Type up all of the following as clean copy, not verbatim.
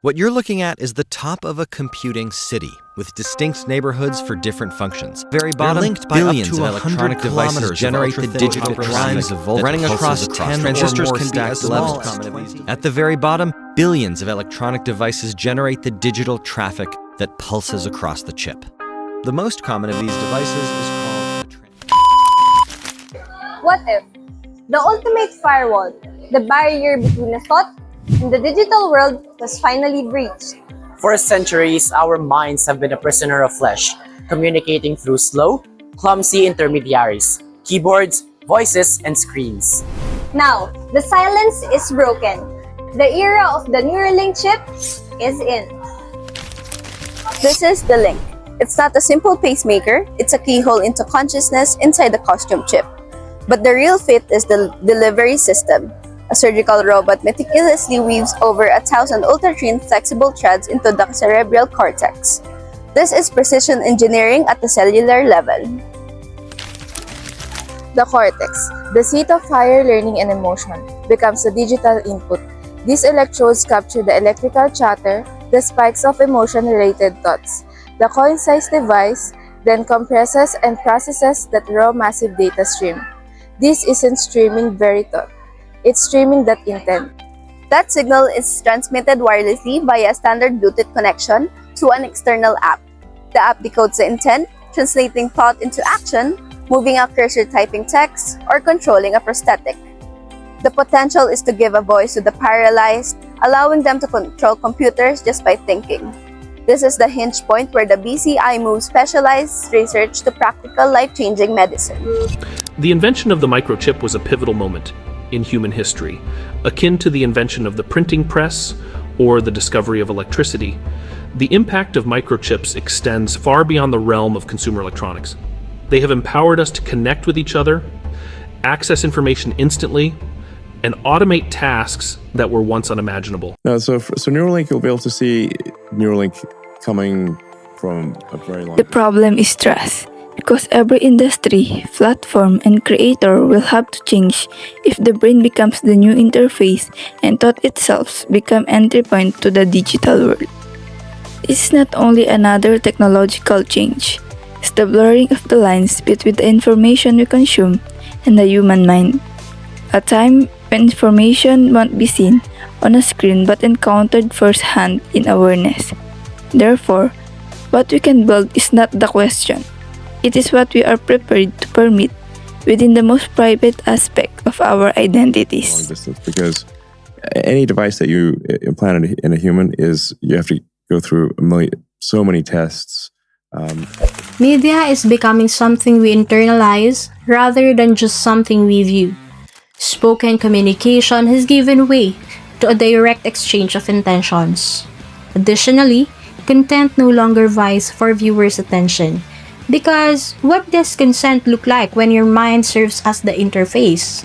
What you're looking at is the top of a computing city with distinct neighborhoods for different functions. Very bottom, linked by billions of electronic devices generate the digital lines of voltage running across 10 transistors or more stacked levels. At the very bottom, billions of electronic devices generate the digital traffic that pulses across the chip. The most common of these devices is called What if the ultimate firewall, the barrier between the thought and the digital world, was finally breached? For centuries, our minds have been a prisoner of flesh, communicating through slow, clumsy intermediaries, keyboards, voices, and screens. Now, the silence is broken. The era of the Neuralink chip is in. This is the link. It's not a simple pacemaker, it's a keyhole into consciousness inside the costume chip. But the real fit is the delivery system. A surgical robot meticulously weaves over 1,000 ultra-thin flexible threads into the cerebral cortex. This is precision engineering at the cellular level. The cortex, the seat of higher learning and emotion, becomes the digital input. These electrodes capture the electrical chatter, the spikes of emotion-related thoughts. The coin-sized device then compresses and processes that raw massive data stream. This isn't streaming very thought. It's streaming that intent. That signal is transmitted wirelessly via a standard Bluetooth connection to an external app. The app decodes the intent, translating thought into action, moving a cursor, typing text, or controlling a prosthetic. The potential is to give a voice to the paralyzed, allowing them to control computers just by thinking. This is the hinge point where the BCI moves specialized research to practical, life-changing medicine. The invention of the microchip was a pivotal moment in human history, akin to the invention of the printing press or the discovery of electricity. The impact of microchips extends far beyond the realm of consumer electronics. They have empowered us to connect with each other, access information instantly, and automate tasks that were once unimaginable. So Neuralink, you'll be able to see Neuralink coming from a very long The problem is trust, because every industry, platform, and creator will have to change if the brain becomes the new interface and thought itself become entry point to the digital world. It's not only another technological change, it's the blurring of the lines between the information we consume and the human mind. A time when information won't be seen on a screen but encountered firsthand in awareness. Therefore, what we can build is not the question. It is what we are prepared to permit within the most private aspect of our identities. long distance, because any device that you implant in a human you have to go through so many tests. Media is becoming something we internalize rather than just something we view. Spoken communication has given way to a direct exchange of intentions. Additionally, content no longer vies for viewers' attention. Because what does consent look like when your mind serves as the interface?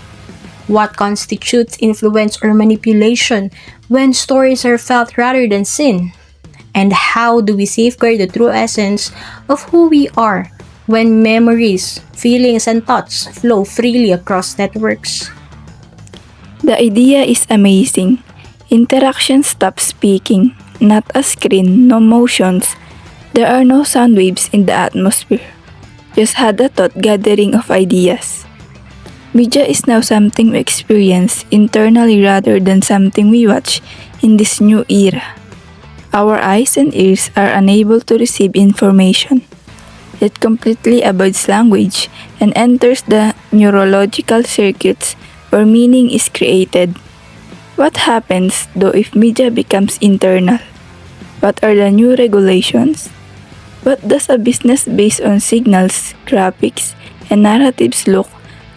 What constitutes influence or manipulation when stories are felt rather than seen? And how do we safeguard the true essence of who we are when memories, feelings, and thoughts flow freely across networks? The idea is amazing. Interaction stops speaking, not a screen, no motions. There are no sound waves in the atmosphere. Just had a thought gathering of ideas. Media is now something we experience internally rather than something we watch in this new era. Our eyes and ears are unable to receive information. It completely avoids language and enters the neurological circuits where meaning is created. What happens though if media becomes internal? What are the new regulations? What does a business based on signals, graphics, and narratives look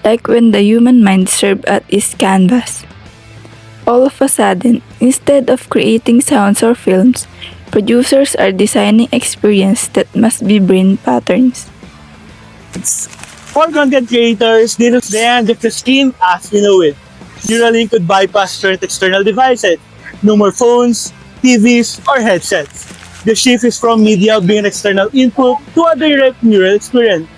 like when the human mind serves as its canvas? All of a sudden, instead of creating sounds or films, producers are designing experiences that must be brain patterns. For content creators, this is the end of the screen as we know it. Neuralink could bypass current external devices. No more phones, TVs, or headsets. The shift is from media being an external input to a direct neural experience.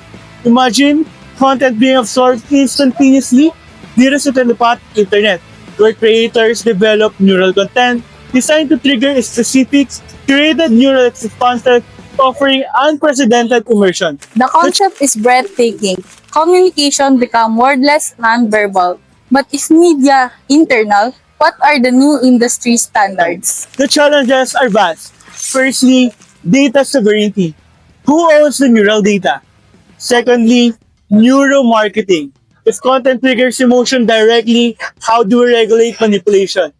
Imagine content being absorbed instantaneously via the telepathic internet, where creators develop neural content, designed to trigger a specific, curated neural responses offering unprecedented immersion. The concept is breathtaking. Communication become wordless, non-verbal. But is media internal? What are the new industry standards? The challenges are vast. Firstly, data sovereignty. Who owns the neural data? Secondly, neuromarketing. If content triggers emotion directly, how do we regulate manipulation?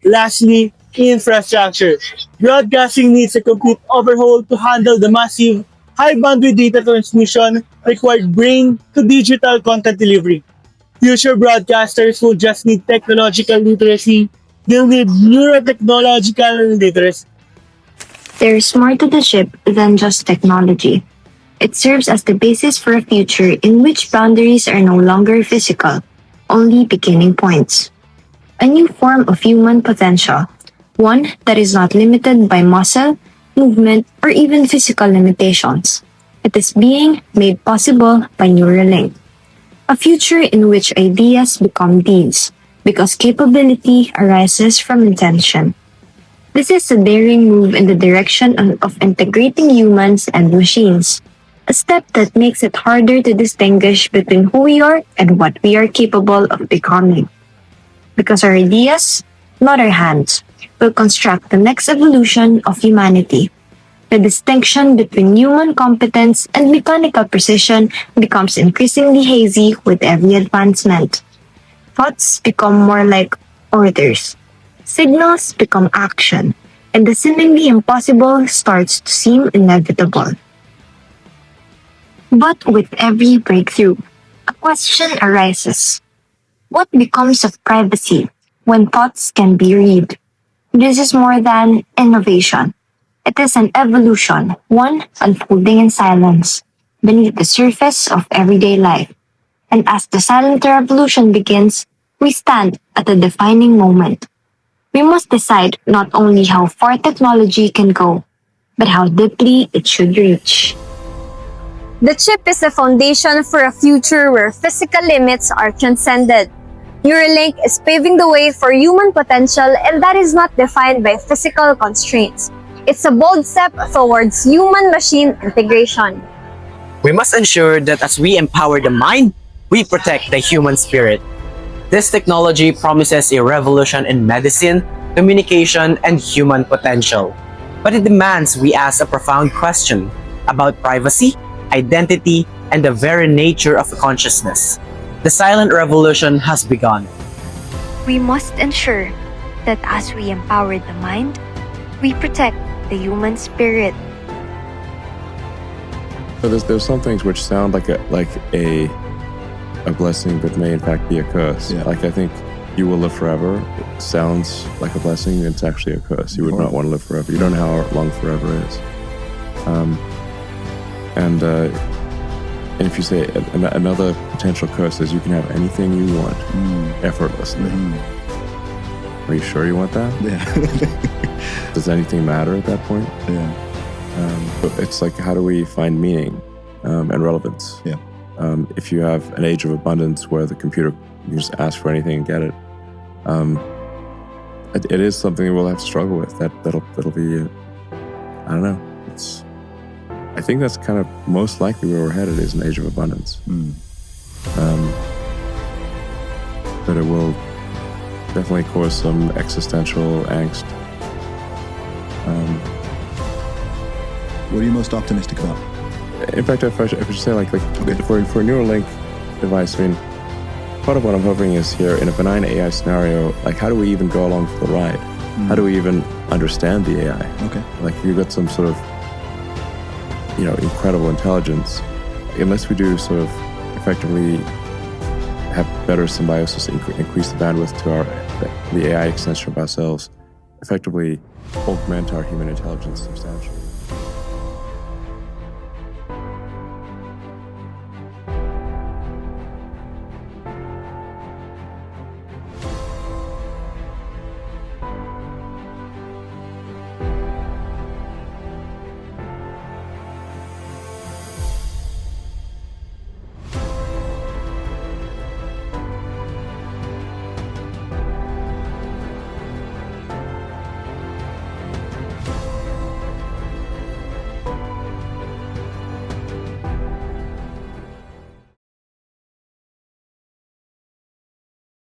Lastly, infrastructure. Broadcasting needs a complete overhaul to handle the massive, high-bandwidth data transmission required brain-to-digital content delivery. Future broadcasters will just need technological literacy. They'll need neurotechnological literacy. There's more to the chip than just technology. It serves as the basis for a future in which boundaries are no longer physical, only beginning points. A new form of human potential, one that is not limited by muscle, movement, or even physical limitations. It is being made possible by Neuralink. A future in which ideas become deeds, because capability arises from intention. This is a daring move in the direction of integrating humans and machines, a step that makes it harder to distinguish between who we are and what we are capable of becoming. Because our ideas, not our hands, will construct the next evolution of humanity. The distinction between human competence and mechanical precision becomes increasingly hazy with every advancement. Thoughts become more like orders. Signals become action, and the seemingly impossible starts to seem inevitable. But with every breakthrough, a question arises. What becomes of privacy when thoughts can be read? This is more than innovation. It is an evolution, one unfolding in silence, beneath the surface of everyday life. And as the silent revolution begins, we stand at a defining moment. We must decide not only how far technology can go, but how deeply it should reach. The chip is the foundation for a future where physical limits are transcended. Neuralink is paving the way for human potential, and that is not defined by physical constraints. It's a bold step towards human-machine integration. We must ensure that as we empower the mind, we protect the human spirit. This technology promises a revolution in medicine, communication, and human potential. But it demands we ask a profound question about privacy, identity, and the very nature of consciousness. The silent revolution has begun. We must ensure that as we empower the mind, we protect the human spirit. So there's some things which sound like a blessing, but may in fact be a curse. Yeah. Like I think "you will live forever" sounds like a blessing. It's actually a curse. You would not want to live forever. You don't know how long forever is. And if you say another potential curse is you can have anything you want effortlessly. Are you sure you want that? Yeah. Does anything matter at that point? Yeah. But it's like, how do we find meaning and relevance? Yeah. If you have an age of abundance where the computer you just ask for anything and get it, it is something we'll have to struggle with. That'll be, I don't know. I think that's kind of most likely where we're headed, is an age of abundance. But it will definitely cause some existential angst. What are you most optimistic about? In fact, if I should say, like Okay. for a Neuralink device, I mean, part of what I'm hoping is here in a benign AI scenario, like how do we even go along for the ride? How do we even understand the AI? Okay. Like if you've got some sort of, incredible intelligence, unless we do sort of effectively have better symbiosis, increase the bandwidth to the AI extension of ourselves, effectively augment our human intelligence substantially.